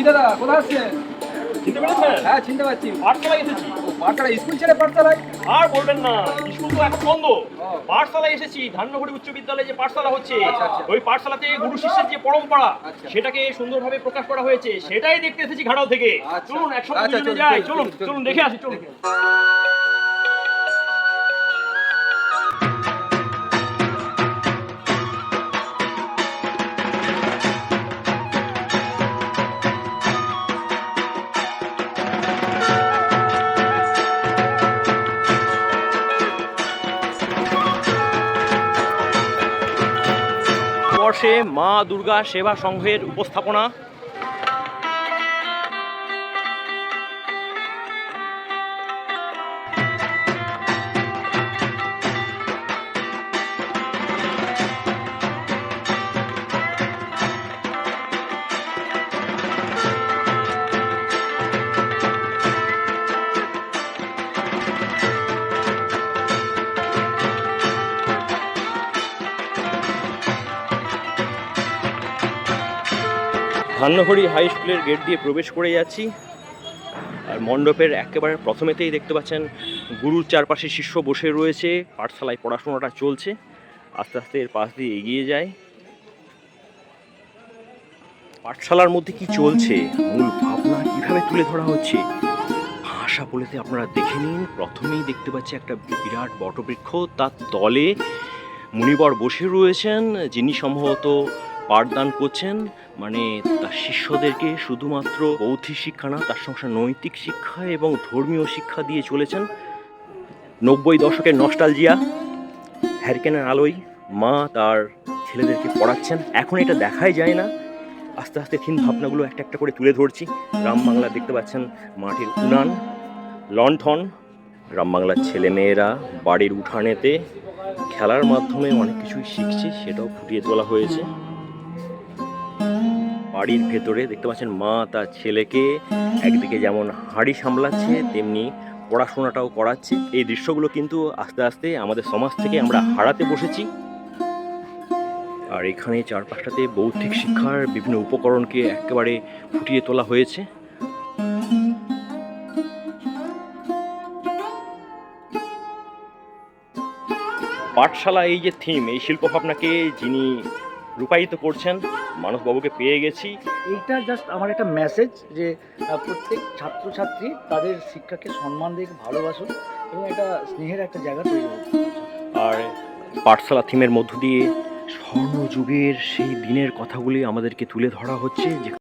কি দাদা কোথায় আসছেন? চিনতে পেরেছেন? হ্যাঁ চিনতে পারছি। পাঠশালায় এসেছি। পাঠশালা স্কুল ছেড়ে পাঠশালায়? আর বলবেন না, স্কুল তো এখন বন্ধ। ও। পাঠশালায় এসেছি, ধান্যবাড়ি উচ্চ বিদ্যালয়ে যে পাঠশালা হচ্ছে, আচ্ছা, আচ্ছা। ওই পাঠশালাতে গুরু শিষ্যের যে পরম্পরা, আচ্ছা। সেটাকে সুন্দরভাবে প্রকাশ করা হয়েছে, সেটাই দেখতে এসেছি ঘাটাল থেকে। আচ্ছা। চলুন একসঙ্গে আচ্ছা, দুজনে চলুন, যাই, চলুন, চলুন চলুন, চলুন দেখে আসি, চলুন। বর্ষে মা দুর্গা সেবা সংঘের উপস্থাপনা। ধান্যঘড়ি হাই স্কুলের গেট দিয়ে প্রবেশ করে যাচ্ছি, আর মণ্ডপের একেবারে প্রথমেতেই দেখতে পাচ্ছেন গুরুর চারপাশে শিষ্য বসে রয়েছে, পাঠশালায় পড়াশোনাটা চলছে। আস্তে আস্তে এর পাশ দিয়ে এগিয়ে যায়। পাঠশালার মধ্যে কি চলছে, মূল ভাবনা কিভাবে তুলে ধরা হচ্ছে, ভাষা বলেতে আপনারা দেখে নিন। প্রথমেই দেখতে পাচ্ছি একটা বিরাট বটবৃক্ষ, তার তলে মুনিবর বসে রয়েছেন, যিনি সম্ভবত পাঠদান করছেন। মানে তার শিষ্যদেরকে শুধুমাত্র বৌদ্ধিক শিক্ষা না, তার সঙ্গে নৈতিক শিক্ষা এবং ধর্মীয় শিক্ষা দিয়ে চলেছেন। 90 দশকের নস্টালজিয়া, হ্যারিকেনের আলোয় মা তার ছেলেদেরকে পড়াচ্ছেন। এখন এটা দেখাই যায় না, আস্তে আস্তে থিম ভাবনাগুলো একটা একটা করে তুলে ধরছি। গ্রাম বাংলা দেখতে পাচ্ছেন মাটির উনান, লণ্ঠন। গ্রাম বাংলার ছেলেমেয়েরা বাড়ির উঠানেতে খেলার মাধ্যমে অনেক কিছুই শিখছে, সেটাও ফুটিয়ে তোলা হয়েছে। বাড়ির ভেতরে দেখতে পাচ্ছেন মা তার ছেলেকে একদিকে যেমন হাঁড়ি সামলাচ্ছে, তেমনি পড়াশোনাটাও করাচ্ছে। এই দৃশ্যগুলো কিন্তু আস্তে আস্তে আমাদের সমাজ থেকে আমরা হারাতে বসেছি। আর এখানে চারপাশটাতে বৌদ্ধিক শিক্ষার বিভিন্ন উপকরণকে একেবারে ফুটিয়ে তোলা হয়েছে। পাঠশালা এই যে থিম, এই শিল্পভাবনাকে যিনি রূপায়িত করছেন, মানসবাবুকে পেয়ে গেছি। এইটা জাস্ট আমার একটা মেসেজ যে প্রত্যেক ছাত্রছাত্রী তাদের শিক্ষাকে সম্মান দিয়ে ভালোবাসুন এবং একটা স্নেহের একটা জায়গা তৈরি হোক। আর পাঠশালা থিমের মধ্য দিয়ে স্বর্ণযুগের সেই দিনের কথাগুলি আমাদেরকে তুলে ধরা হচ্ছে, যে